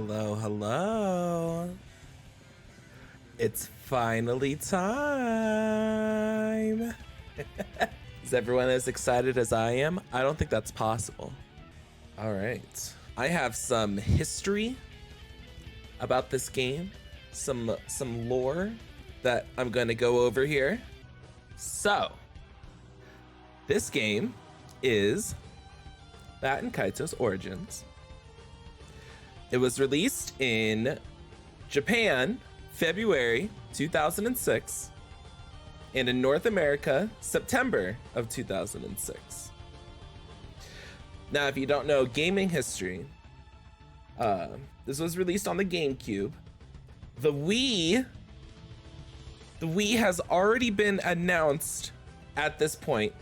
Hello, hello. It's finally time. Is everyone as excited as I am? I don't think that's possible. All right. I have some history about this game, some lore that I'm going to go over here. So, this game is Baten Kaitos Origins. It was released in Japan, February 2006, and in North America, September of 2006. Now, if you don't know gaming history, this was released on the GameCube. The Wii has already been announced at this point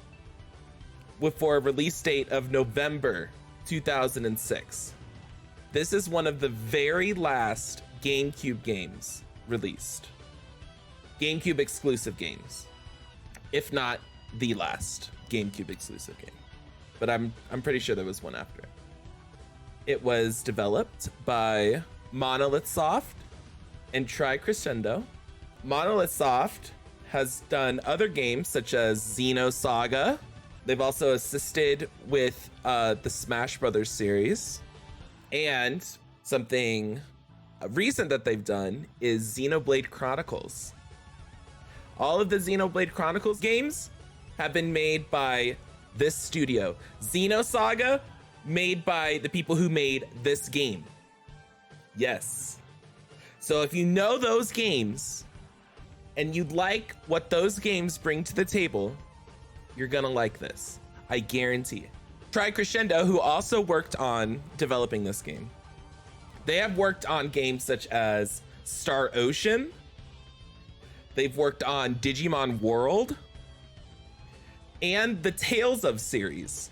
for a release date of November 2006. This is one of the very last GameCube games released. GameCube exclusive games, if not the last GameCube exclusive game. But I'm pretty sure there was one after. It was developed by Monolith Soft and Crescendo. Monolith Soft has done other games such as Xenosaga. They've also assisted with the Smash Brothers series. And something recent that they've done is Xenoblade Chronicles. All of the Xenoblade Chronicles games have been made by this studio. Xenosaga, made by the people who made this game. Yes. So if you know those games and you'd like what those games bring to the table, you're gonna like this. I guarantee it. Crescendo, who also worked on developing this game. They have worked on games such as Star Ocean. They've worked on Digimon World and the Tales of series.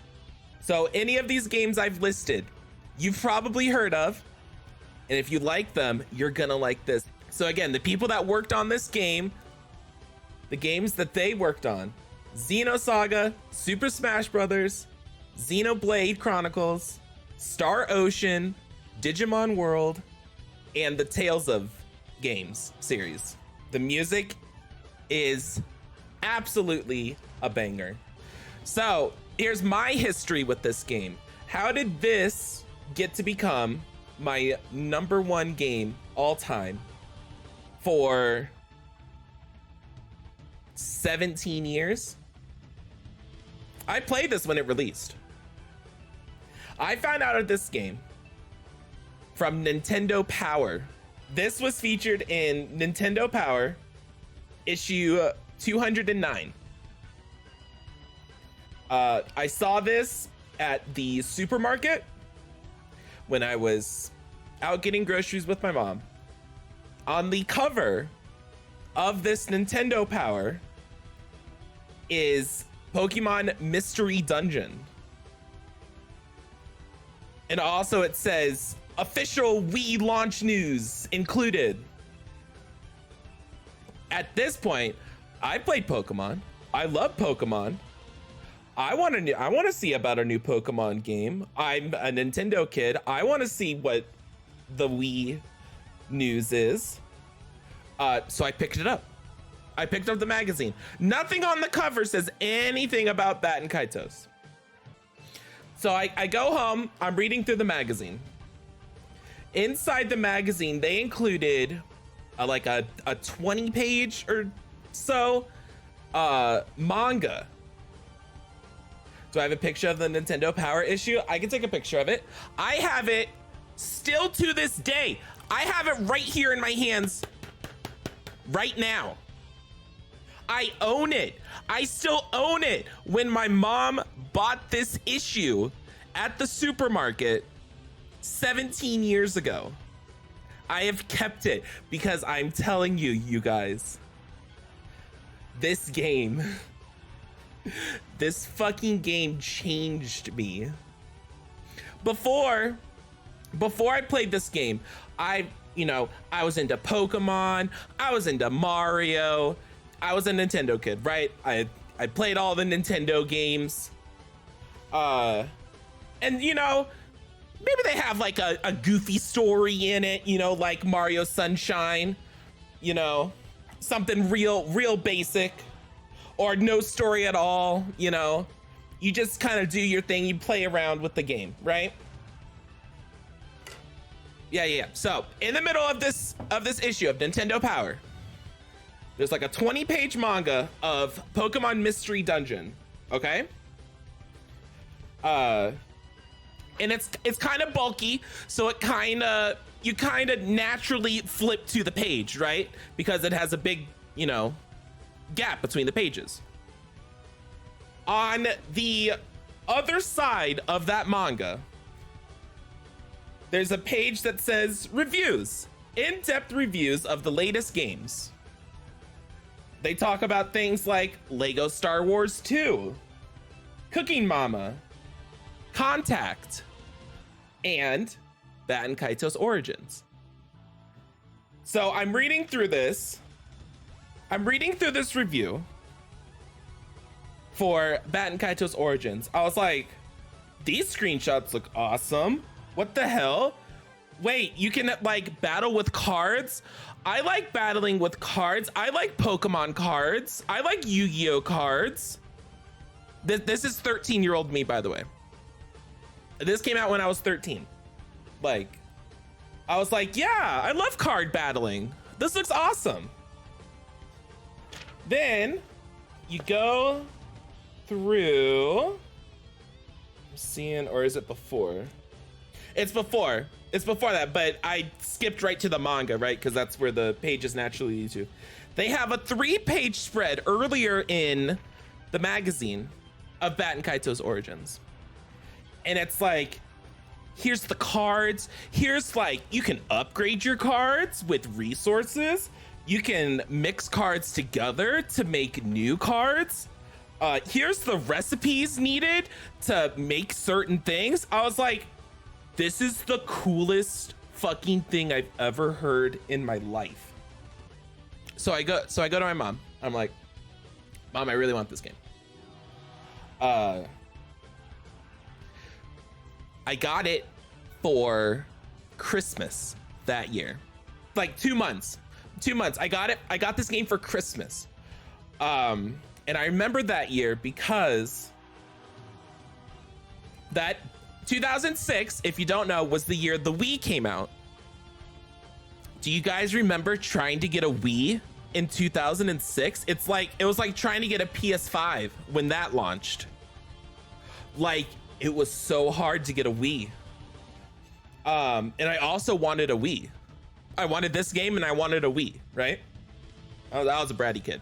So any of these games I've listed, you've probably heard of. And if you like them, you're gonna like this. So again, the people that worked on this game, the games that they worked on: Xenosaga, Super Smash Brothers, Xenoblade Chronicles, Star Ocean, Digimon World, and the Tales of games series. The music is absolutely a banger. So here's my history with this game. How did this get to become my number one game all time for 17 years? I played this when it released. I found out of this game from Nintendo Power. This was featured in Nintendo Power issue 209. I saw this at the supermarket when I was out getting groceries with my mom. On the cover of this Nintendo Power is Pokemon Mystery Dungeon. And also it says, official Wii launch news included. At this point, I played Pokemon. I love Pokemon. I want to see about a new Pokemon game. I'm a Nintendo kid. I want to see what the Wii news is. So I picked it up. I picked up the magazine. Nothing on the cover says anything about Baten Kaitos. So I go home, I'm reading through the magazine. Inside the magazine, they included like a 20 page or so manga. Do I have a picture of the Nintendo Power issue? I can take a picture of it. I have it still to this day. I have it right here in my hands right now. I own it. I still own it. When my mom bought this issue at the supermarket 17 years ago, I have kept it because I'm telling you, you guys, this game, this fucking game changed me. Before I played this game, I was into Pokemon, I was into Mario, I was a Nintendo kid, right? I played all the Nintendo games. And maybe they have like a goofy story in it, you know, like Mario Sunshine, you know, something real basic, or no story at all, you know. You just kind of do your thing, you play around with the game, right? Yeah. So in the middle of this issue of Nintendo Power, there's like a 20-page manga of Pokemon Mystery Dungeon, okay? And it's kind of bulky, so you kind of naturally flip to the page, right? Because it has a big, you know, gap between the pages. On the other side of that manga, there's a page that says reviews, in-depth reviews of the latest games. They talk about things like Lego Star Wars 2, Cooking Mama, Contact, and Baten Kaitos Origins. So I'm reading through this review for Baten Kaitos Origins. I was like, these screenshots look awesome. What the hell? Wait, you can like battle with cards? I like battling with cards. I like Pokemon cards. I like Yu-Gi-Oh cards. This is 13-year-old me, by the way. This came out when I was 13. Like, I was like, yeah, I love card battling. This looks awesome. Then you go through, I'm seeing, or is it before? It's before that, but I skipped right to the manga, right? Because that's where the pages naturally lead to. They have a 3-page spread earlier in the magazine of Baten Kaitos Origins. And it's like, here's the cards. Here's like, you can upgrade your cards with resources. You can mix cards together to make new cards. Here's the recipes needed to make certain things. I was like, this is the coolest fucking thing I've ever heard in my life. So I go to my mom. I'm like, Mom, I really want this game. I got it for Christmas that year. Like 2 months. 2 months. I got this game for Christmas. And I remember that year because that 2006, if you don't know, was the year the Wii came out. Do you guys remember trying to get a Wii in 2006? It was like trying to get a PS5 when that launched. Like, it was so hard to get a Wii. And I also wanted a Wii. I wanted this game and I wanted a Wii, right? I was a bratty kid.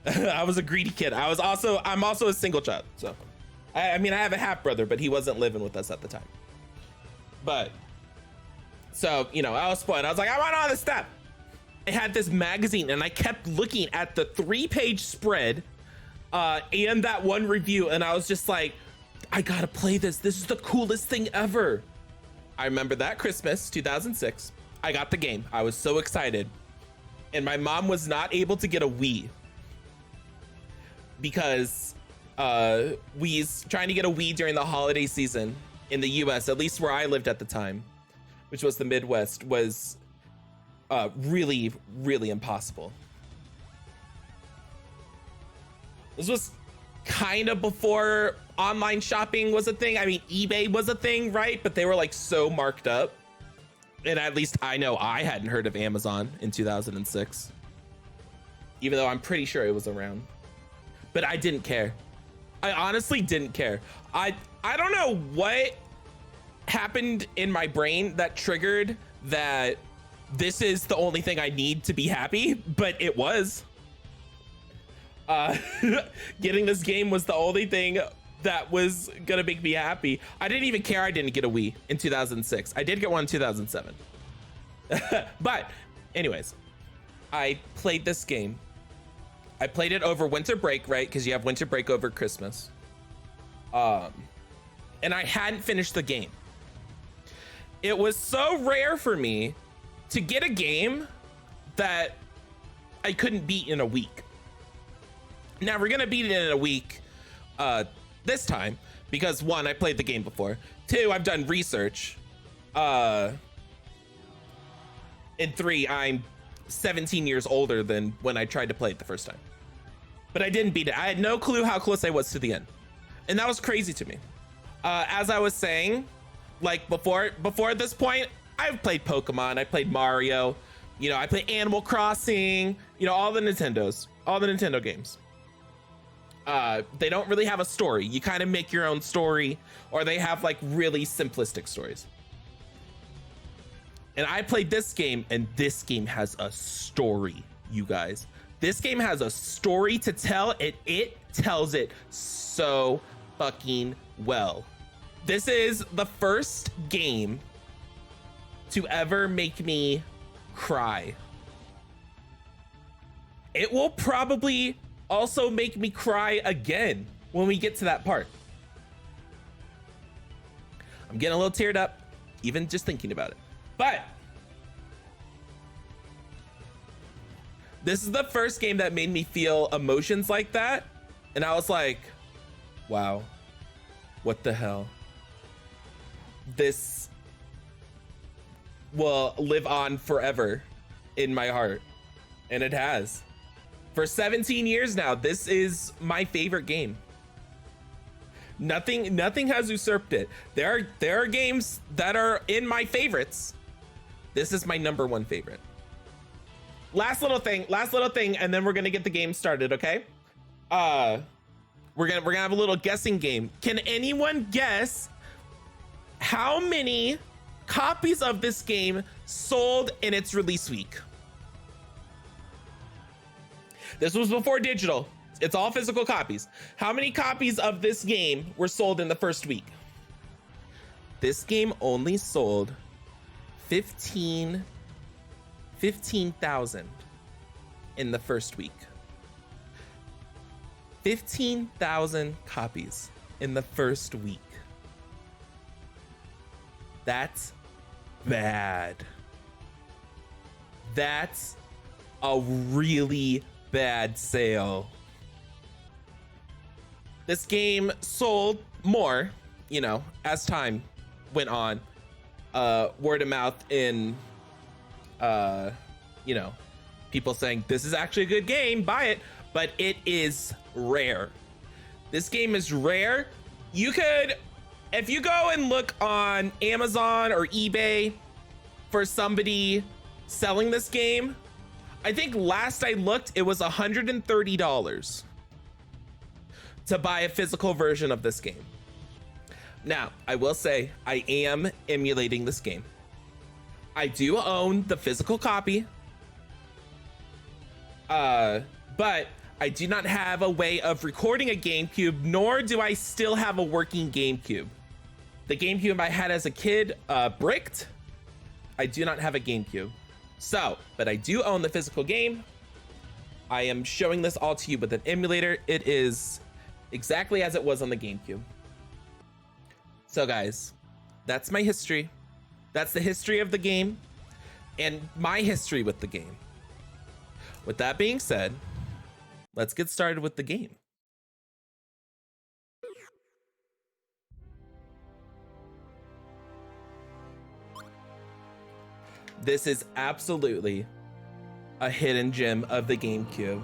I was a greedy kid. I'm also a single child, so I mean, I have a half brother, but he wasn't living with us at the time. But so, you know, I was spoiled. I was like, I want all this stuff. I had this magazine and I kept looking at the 3-page spread and that one review, and I was just like, I gotta play this. This is the coolest thing ever. I remember that Christmas 2006, I got the game. I was so excited, and my mom was not able to get a Wii because Wii's trying to get a Wii during the holiday season in the US, at least where I lived at the time, which was the Midwest, was really impossible. This was kind of before online shopping was a thing. I mean, eBay was a thing, right? But they were like so marked up. And at least I know I hadn't heard of Amazon in 2006, even though I'm pretty sure it was around. But I didn't care. I honestly didn't care. I don't know what happened in my brain that triggered that this is the only thing I need to be happy, but it was. Getting this game was the only thing that was gonna make me happy. I didn't even care I didn't get a Wii in 2006. I did get one in 2007. But anyways, I played this game. I played it over winter break, right? Because you have winter break over Christmas. And I hadn't finished the game. It was so rare for me to get a game that I couldn't beat in a week. Now we're gonna beat it in a week this time because one, I played the game before. Two, I've done research. And three, I'm 17 years older than when I tried to play it the first time. But I didn't beat it. I had no clue how close I was to the end. And that was crazy to me. As I was saying, like before this point, I've played Pokemon, I played Mario, you know, I played Animal Crossing, you know, all the Nintendo games. They don't really have a story. You kind of make your own story, or they have like really simplistic stories. And I played this game, and this game has a story, you guys. This game has a story to tell, and it tells it so fucking well. This is the first game to ever make me cry. It will probably also make me cry again when we get to that part. I'm getting a little teared up, even just thinking about it. But this is the first game that made me feel emotions like that. And I was like, wow, what the hell? This will live on forever in my heart. And it has. For 17 years now, this is my favorite game. Nothing has usurped it. There are games that are in my favorites. This is my number one favorite. Last little thing, and then we're gonna get the game started, okay? We're gonna have a little guessing game. Can anyone guess how many copies of this game sold in its release week? This was before digital. It's all physical copies. How many copies of this game were sold in the first week? This game only sold 15,000 in the first week. 15,000 copies in the first week. That's bad. That's a really bad sale. This game sold more, you know, as time went on. Word of mouth in, you know, people saying this is actually a good game, buy it, but it is rare. This game is rare. You could, if you go and look on Amazon or eBay for somebody selling this game, I think last I looked, it was $130 to buy a physical version of this game. Now, I will say I am emulating this game. I do own the physical copy, but I do not have a way of recording a GameCube, nor do I still have a working GameCube. The GameCube I had as a kid bricked. I do not have a GameCube. So, but I do own the physical game. I am showing this all to you with an emulator. It is exactly as it was on the GameCube. So guys, that's my history. That's the history of the game and my history with the game. With that being said, let's get started with the game. This is absolutely a hidden gem of the GameCube.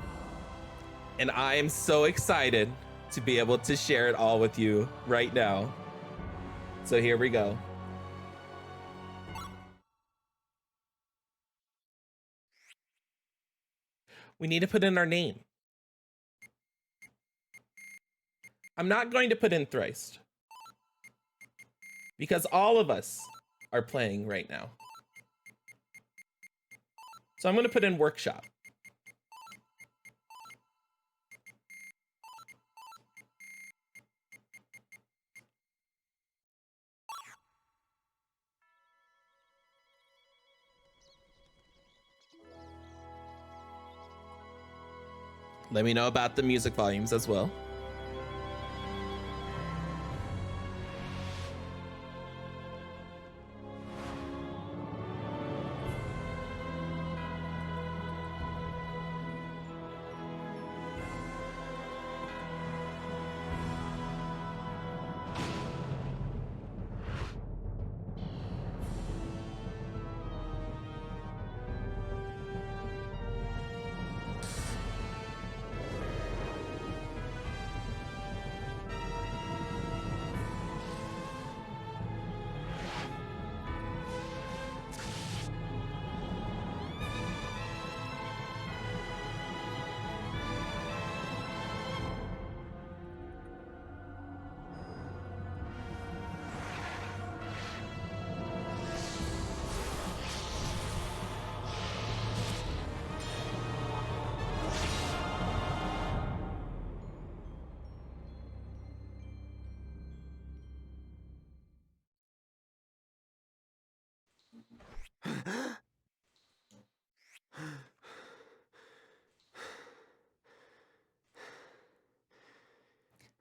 And I am so excited to be able to share it all with you right now. So here we go. We need to put in our name. I'm not going to put in Thrice because all of us are playing right now. So I'm going to put in Workshop. Let me know about the music volumes as well.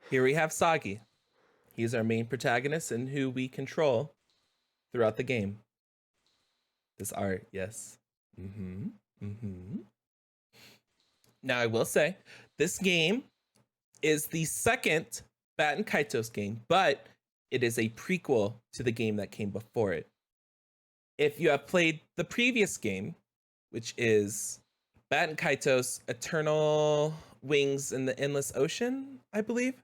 Here we have Sagi. He's our main protagonist and who we control throughout the game. This art, yes. Now I will say, this game is the second Baten Kaitos game, but it is a prequel to the game that came before it. If you have played the previous game, which is Baten Kaitos Eternal Wings in the Endless Ocean, I believe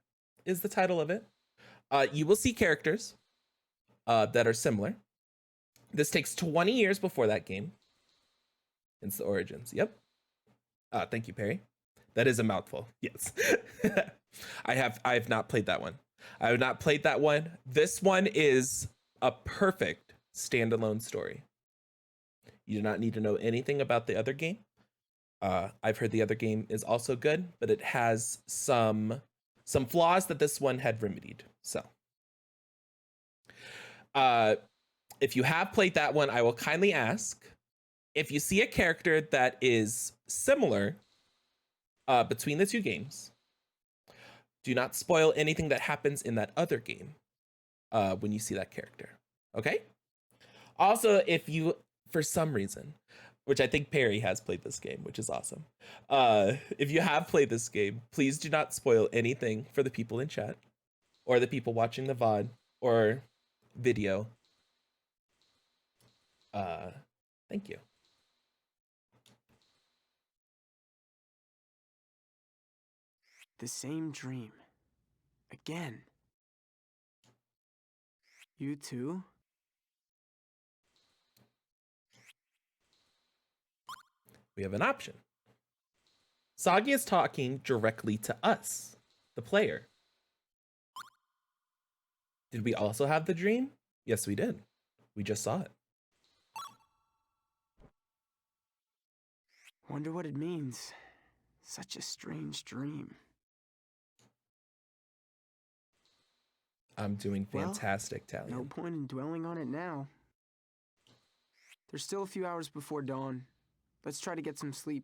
is the title of it, you will see characters that are similar. This takes 20 years before that game. It's the origins. Yep. Thank you, Perry. That is a mouthful. Yes. I have not played that one. I have not played that one. This one is a perfect standalone story. You do not need to know anything about the other game. I've heard the other game is also good, but it has some flaws that this one had remedied. So, if you have played that one, I will kindly ask, if you see a character that is similar between the two games, do not spoil anything that happens in that other game when you see that character. Okay? Also, if you, for some reason, which I think Perry has played this game, which is awesome. If you have played this game, please do not spoil anything for the people in chat or the people watching the VOD or video. Thank you. The same dream. Again. You too? We have an option. Sagi is talking directly to us, the player. Did we also have the dream? Yes, we did. We just saw it. Wonder what it means. Such a strange dream. I'm doing fantastic, Well, Talion. no point in dwelling on it now. There's still a few hours before dawn. Let's try to get some sleep.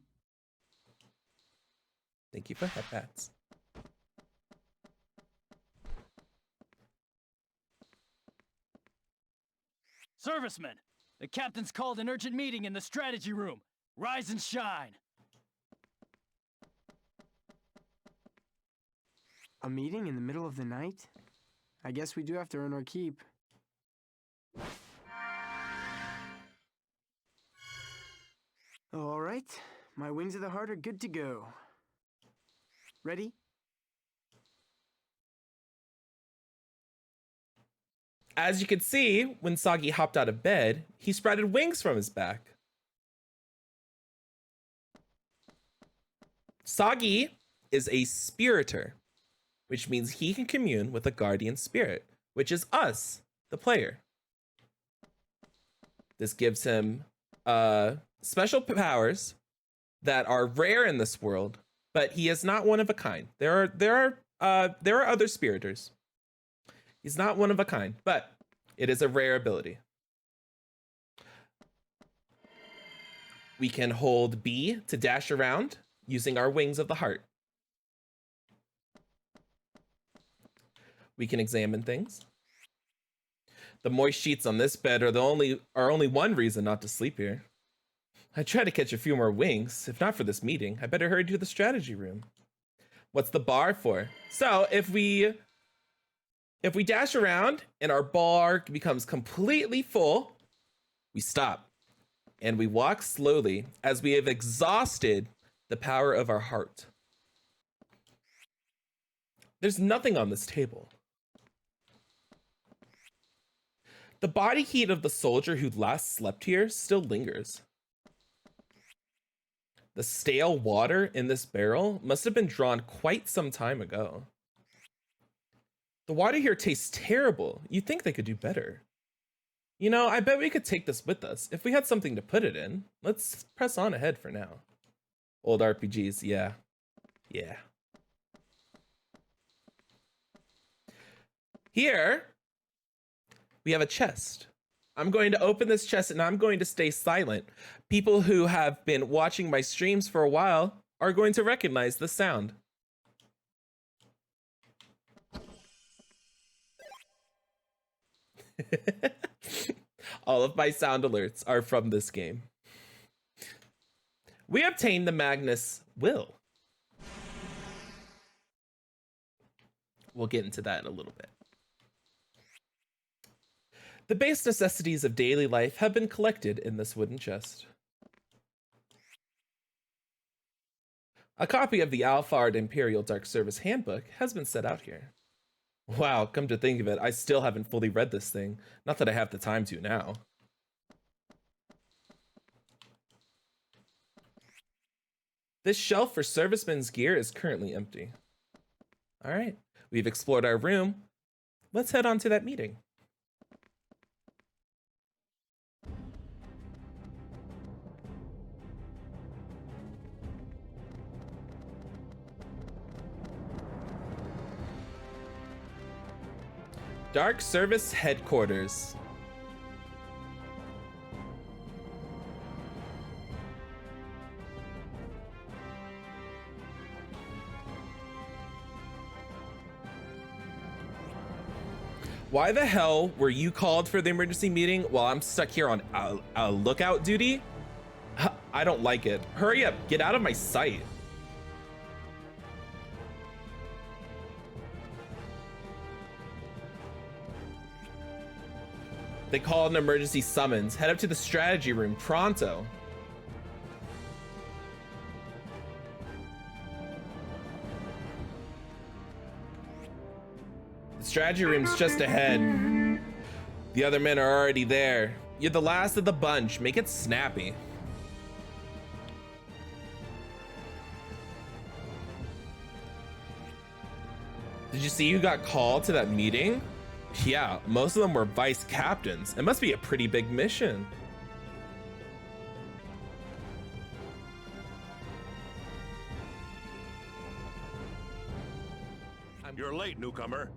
Thank you for head pats. Servicemen, the captain's called an urgent meeting in the strategy room. Rise and shine. A meeting in the middle of the night? I guess we do have to earn our keep. All right, my wings of the heart are good to go. Ready? As you can see, when Sagi hopped out of bed, he sprouted wings from his back. Sagi is a spiriter, which means he can commune with a guardian spirit, which is us, the player. This gives him special powers that are rare in this world, but he is not one of a kind. There are other spiriters. He's not one of a kind, but it is a rare ability. We can hold B to dash around using our wings of the heart. We can examine things. The moist sheets on this bed are only one reason not to sleep here. I tried to catch a few more wings. If not for this meeting, I better hurry to the strategy room. What's the bar for? So if we dash around and our bar becomes completely full, we stop and we walk slowly as we have exhausted the power of our heart. There's nothing on this table. The body heat of the soldier who last slept here still lingers. The stale water in this barrel must have been drawn quite some time ago. The water here tastes terrible. You'd think they could do better. You know, I bet we could take this with us if we had something to put it in. Let's press on ahead for now. Old RPGs, yeah. Yeah. Here, we have a chest. I'm going to open this chest and I'm going to stay silent. People who have been watching my streams for a while are going to recognize the sound. All of my sound alerts are from this game. We obtained the Magnus Will. We'll get into that in a little bit. The base necessities of daily life have been collected in this wooden chest. A copy of the Alphard Imperial Dark Service Handbook has been set out here. Wow, come to think of it, I still haven't fully read this thing. Not that I have the time to now. This shelf for servicemen's gear is currently empty. All right, we've explored our room. Let's head on to that meeting. Dark Service Headquarters. Why the hell were you called for the emergency meeting while I'm stuck here on lookout duty? I don't like it. Hurry up, get out of my sight. They called an emergency summons. Head up to the strategy room pronto. The strategy room's just ahead. The other men are already there. You're the last of the bunch. Make it snappy. Did you see who got called to that meeting? Yeah, most of them were vice captains. It must be a pretty big mission. You're late, newcomer.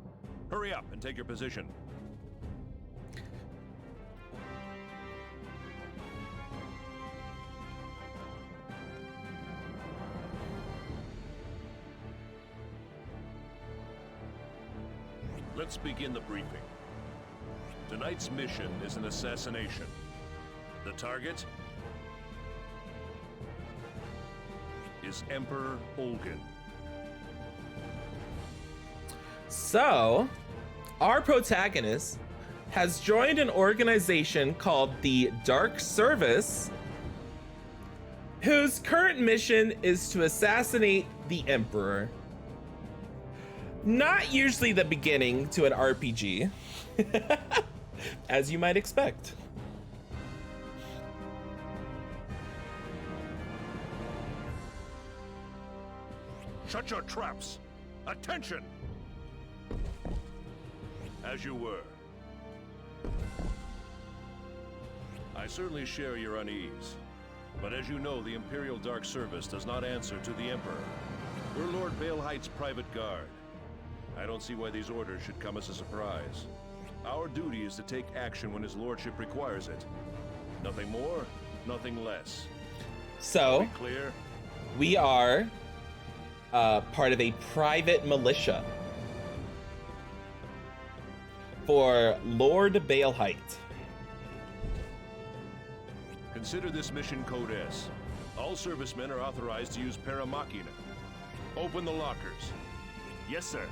Hurry up and take your position. Let's begin the briefing. Tonight's mission is an assassination. The target is Emperor Olgan. So, our protagonist has joined an organization called the Dark Service, whose current mission is to assassinate the Emperor. Not usually the beginning to an RPG, as you might expect. Shut your traps! Attention! As you were. I certainly share your unease, but as you know, the Imperial Dark Service does not answer to the Emperor. We're Lord Baelheight's private guard. I don't see why these orders should come as a surprise. Our duty is to take action when his lordship requires it. Nothing more, nothing less. So, clear? We are part of a private militia for Lord Baelheit. Consider this mission Code S. All servicemen are authorized to use Para Machina. Open the lockers. Yes, sir.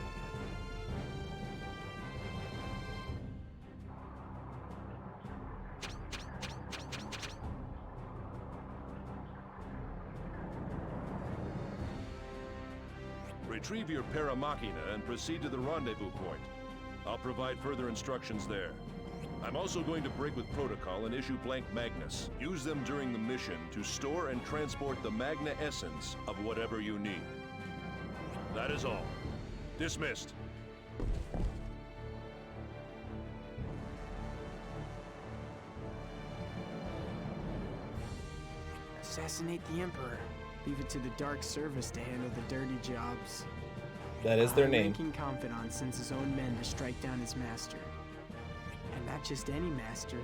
Retrieve your Para Machina and proceed to the rendezvous point. I'll provide further instructions there. I'm also going to break with protocol and issue blank Magnus. Use them during the mission to store and transport the Magna Essence of whatever you need. That is all. Dismissed. Assassinate the Emperor. Leave it to the Dark Service to handle the dirty jobs. That is their name. High-ranking confidant sends his own men to strike down his master. And not just any master.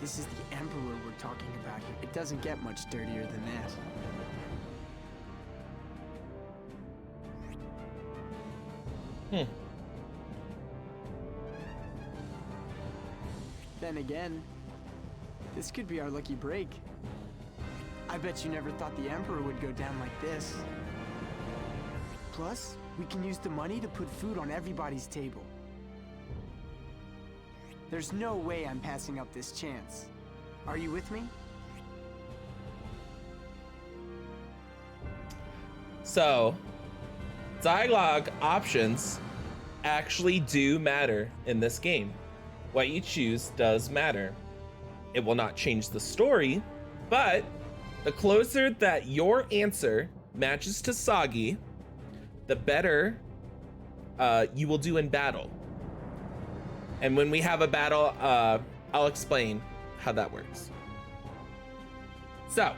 This is the Emperor we're talking about here. It doesn't get much dirtier than that. Then again, this could be our lucky break. I bet you never thought the Emperor would go down like this. Plus, we can use the money to put food on everybody's table. There's no way I'm passing up this chance. Are you with me? So, dialogue options actually do matter in this game. What you choose does matter. It will not change the story, but the closer that your answer matches to Soggy, the better you will do in battle. And when we have a battle, I'll explain how that works. So,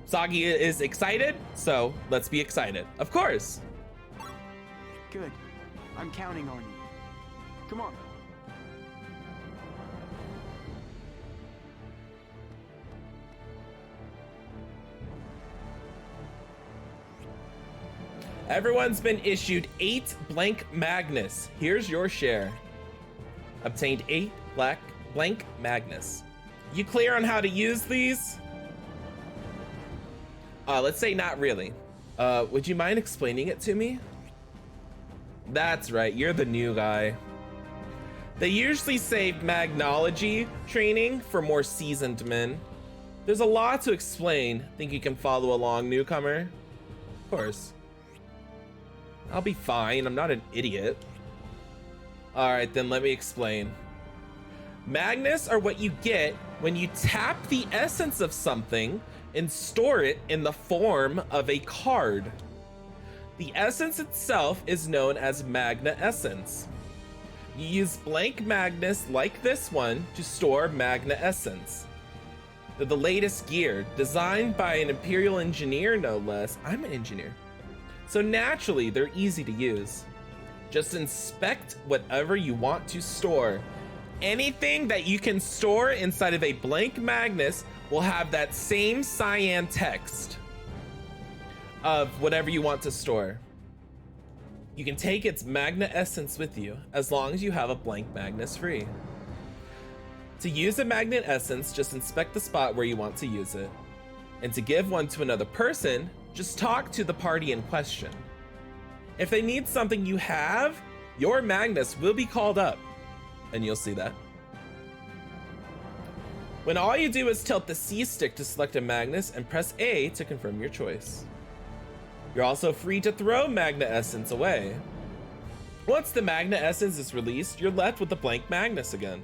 Soggy is excited, so let's be excited. Of course. Good. I'm counting on you. Come on. Everyone's been issued 8 blank Magnus. Here's your share. Obtained 8 blank Magnus. You clear on how to use these? Let's say not really. Would you mind explaining it to me? That's right, you're the new guy. They usually save Magnology training for more seasoned men. There's a lot to explain. Think you can follow along, newcomer? Of course. I'll be fine, I'm not an idiot. Alright, then let me explain. Magnus are what you get when you tap the essence of something and store it in the form of a card. The essence itself is known as Magna Essence. You use blank Magnus like this one to store Magna Essence. They're the latest gear, designed by an Imperial engineer no less. I'm an engineer. So naturally, they're easy to use. Just inspect whatever you want to store. Anything that you can store inside of a blank Magnus will have that same cyan text of whatever you want to store. You can take its Magna Essence with you as long as you have a blank Magnus free. To use a Magnet Essence, just inspect the spot where you want to use it. And to give one to another person, just talk to the party in question. If they need something you have, your Magnus will be called up, and you'll see that. When all you do is tilt the C stick to select a Magnus and press A to confirm your choice. You're also free to throw Magna Essence away. Once the Magna Essence is released, you're left with a blank Magnus again.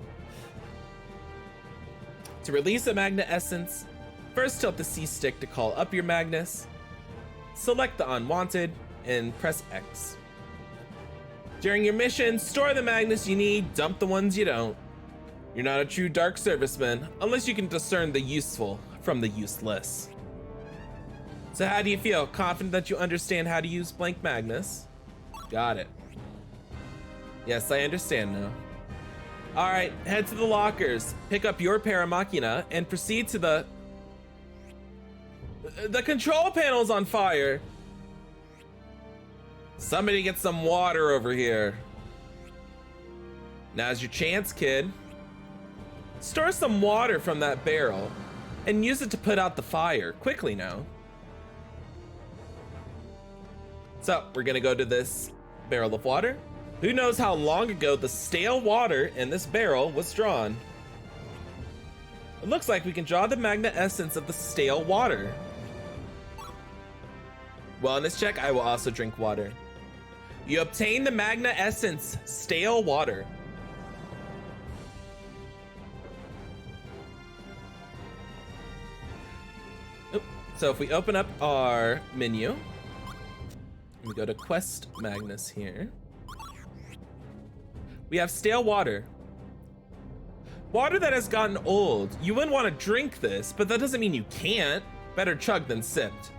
To release a Magna Essence, first tilt the C stick to call up your Magnus, select the unwanted, and press X. During your mission, store the Magnus you need, dump the ones you don't. You're not a true Dark Serviceman unless you can discern the useful from the useless. So how do you feel? Confident that you understand how to use blank Magnus? Got it. Yes, I understand now. All right, head to the lockers, pick up your Paramachina, and proceed to the control panel's on fire. Somebody get some water over here. Now's your chance, kid. Store some water from that barrel and use it to put out the fire quickly now. So we're gonna go to this barrel of water. Who knows how long ago the stale water in this barrel was drawn? It looks like we can draw the Magna Essence of the stale water. Wellness check, I will also drink water. You obtain the Magna Essence, stale water. So if we open up our menu, we go to Quest Magnus here. We have stale water. Water that has gotten old. You wouldn't want to drink this, but that doesn't mean you can't. Better chug than sipped.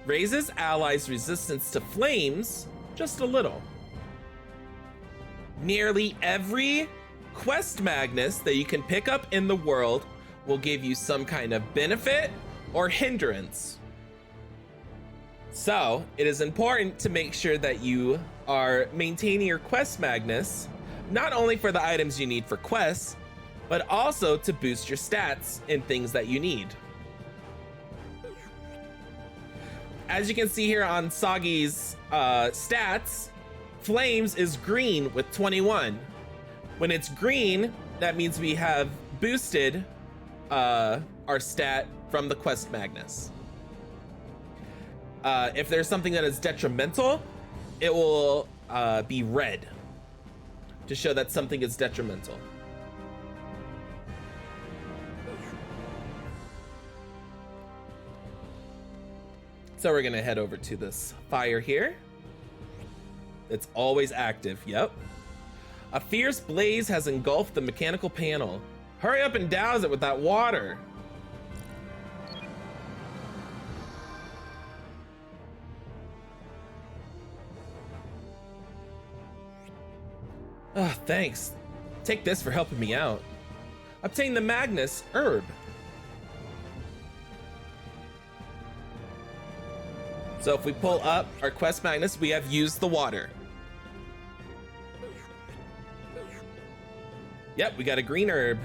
Raises allies' resistance to flames just a little. Nearly every quest Magnus that you can pick up in the world will give you some kind of benefit or hindrance. So it is important to make sure that you are maintaining your quest Magnus, not only for the items you need for quests, but also to boost your stats in things that you need. As you can see here on Sagi's stats, Flames is green with 21. When it's green, that means we have boosted our stat from the Quest Magnus. If there's something that is detrimental, it will be red to show that something is detrimental. So we're gonna head over to this fire here. It's always active, yep. A fierce blaze has engulfed the mechanical panel. Hurry up and douse it with that water. Oh, thanks. Take this for helping me out. Obtain the Magnus herb. So if we pull up our Quest Magnus, we have used the water. Yep, we got a green herb.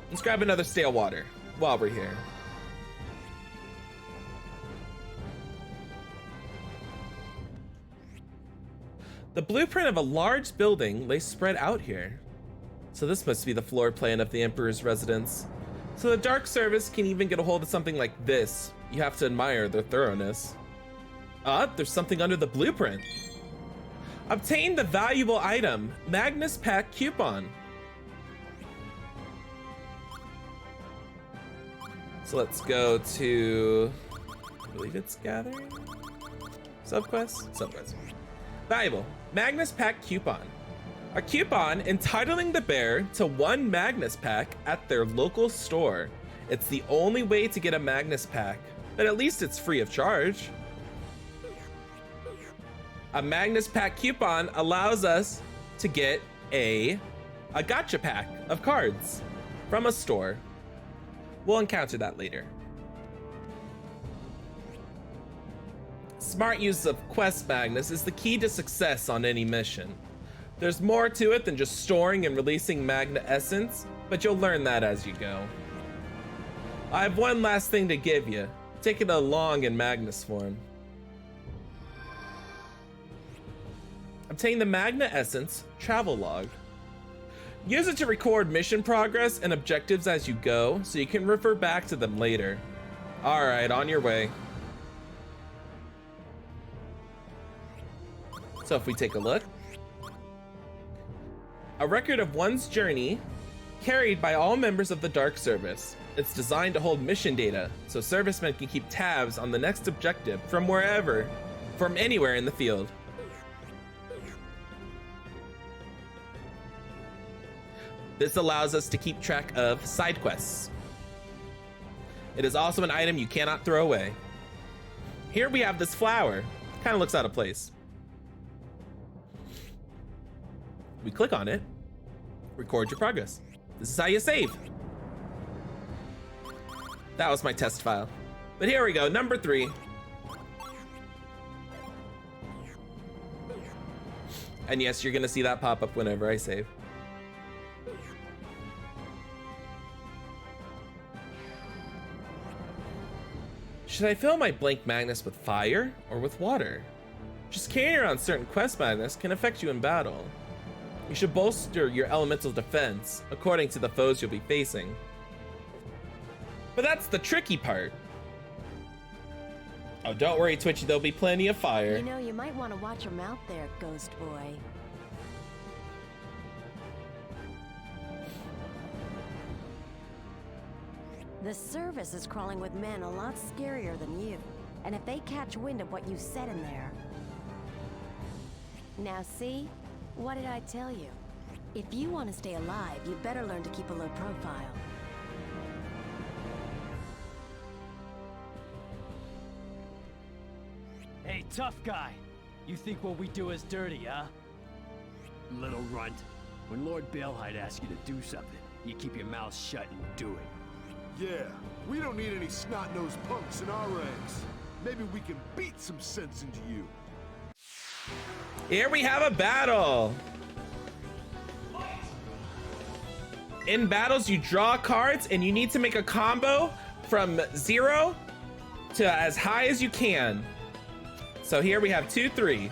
Let's grab another stale water while we're here. The blueprint of a large building lay spread out here. So this must be the floor plan of the Emperor's residence. So the Dark Service can even get a hold of something like this. You have to admire their thoroughness. There's something under the blueprint. Obtain the valuable item, Magnus Pack Coupon. So let's go to, I believe it's gathering? Subquest? Valuable, Magnus Pack Coupon. A coupon entitling the bearer to 1 Magnus Pack at their local store. It's the only way to get a Magnus Pack, but at least it's free of charge. A Magnus Pack coupon allows us to get a gacha pack of cards from a store. We'll encounter that later. Smart use of Quest Magnus is the key to success on any mission. There's more to it than just storing and releasing Magna Essence, but you'll learn that as you go. I have one last thing to give you. Take it along in Magnus form. Obtain the Magna Essence Travel Log. Use it to record mission progress and objectives as you go, so you can refer back to them later. Alright, on your way. So if we take a look. A record of one's journey carried by all members of the Dark Service. It's designed to hold mission data, so servicemen can keep tabs on the next objective from anywhere in the field. This allows us to keep track of side quests. It is also an item you cannot throw away. Here we have this flower. Kind of looks out of place. We click on it, record your progress. This is how you save. That was my test file. But here we go, number 3. And yes, you're gonna see that pop up whenever I save. Should I fill my blank Magnus with fire or with water? Just carrying around certain quest Magnus can affect you in battle. You should bolster your elemental defense according to the foes you'll be facing. But that's the tricky part. Oh, don't worry, Twitchy, there'll be plenty of fire. You know, you might want to watch your mouth there, Ghost Boy. The service is crawling with men a lot scarier than you. And if they catch wind of what you said in there... Now see? What did I tell you? If you want to stay alive, you better learn to keep a low profile. Hey, tough guy. You think what we do is dirty, huh? Little runt. When Lord Baelheit asks you to do something, you keep your mouth shut and do it. Yeah, we don't need any snot-nosed punks in our ranks. Maybe we can beat some sense into you. Here we have a battle. In battles, you draw cards and you need to make a combo from 0 to as high as you can. So here we have 2, 3.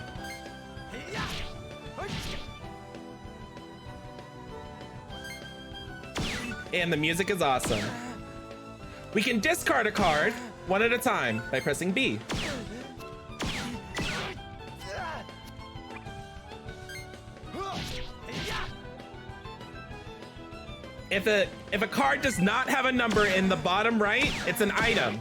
And the music is awesome. We can discard a card one at a time by pressing B. If a card does not have a number in the bottom right, it's an item.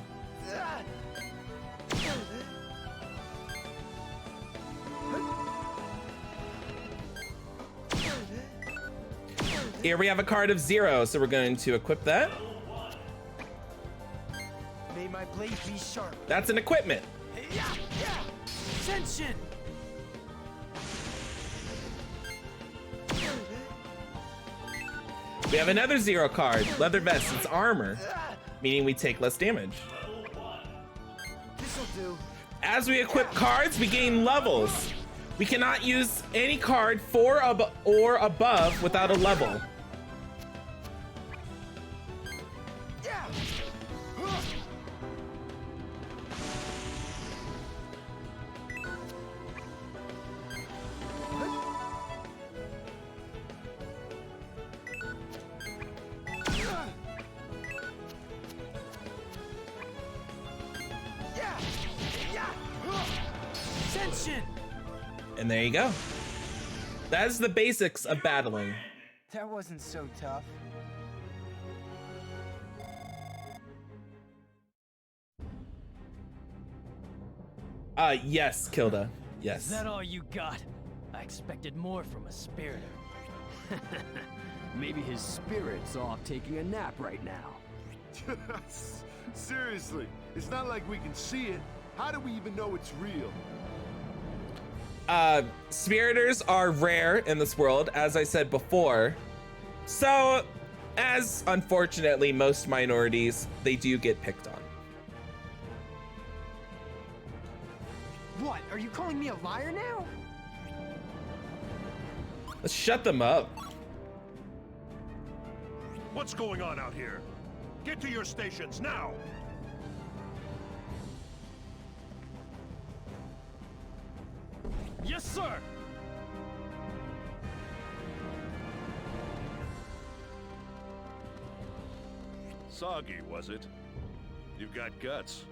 Here we have a card of 0, so we're going to equip that. May my blade be sharp. That's an equipment. Ascension! We have another 0 card, leather vest. It's armor, meaning we take less damage. This'll do. As we equip cards, we gain levels. We cannot use any card 4 or above without a level. And there you go. That's the basics of battling. That wasn't so tough. Yes, Kilda. Yes. Is that all you got? I expected more from a spiritor. Maybe his spirit's off taking a nap right now. Seriously, it's not like we can see it. How do we even know it's real? Spiritors are rare in this world, as I said before. So, as unfortunately most minorities, they do get picked on. What? Are you calling me a liar now? Let's shut them up. What's going on out here? Get to your stations now! Yes, sir! Soggy, was it? You've got guts.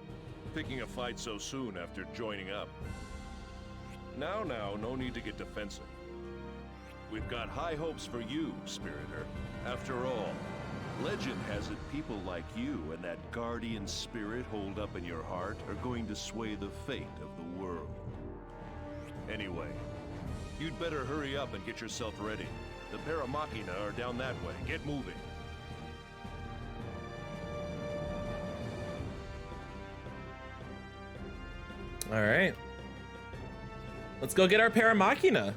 Picking a fight so soon after joining up. Now, no need to get defensive. We've got high hopes for you, Spiritor. After all, legend has it people like you and that guardian spirit holed up in your heart are going to sway the fate of the world. Anyway, you'd better hurry up and get yourself ready. The Paramachina are down that way. Get moving. All right. Let's go get our Paramachina.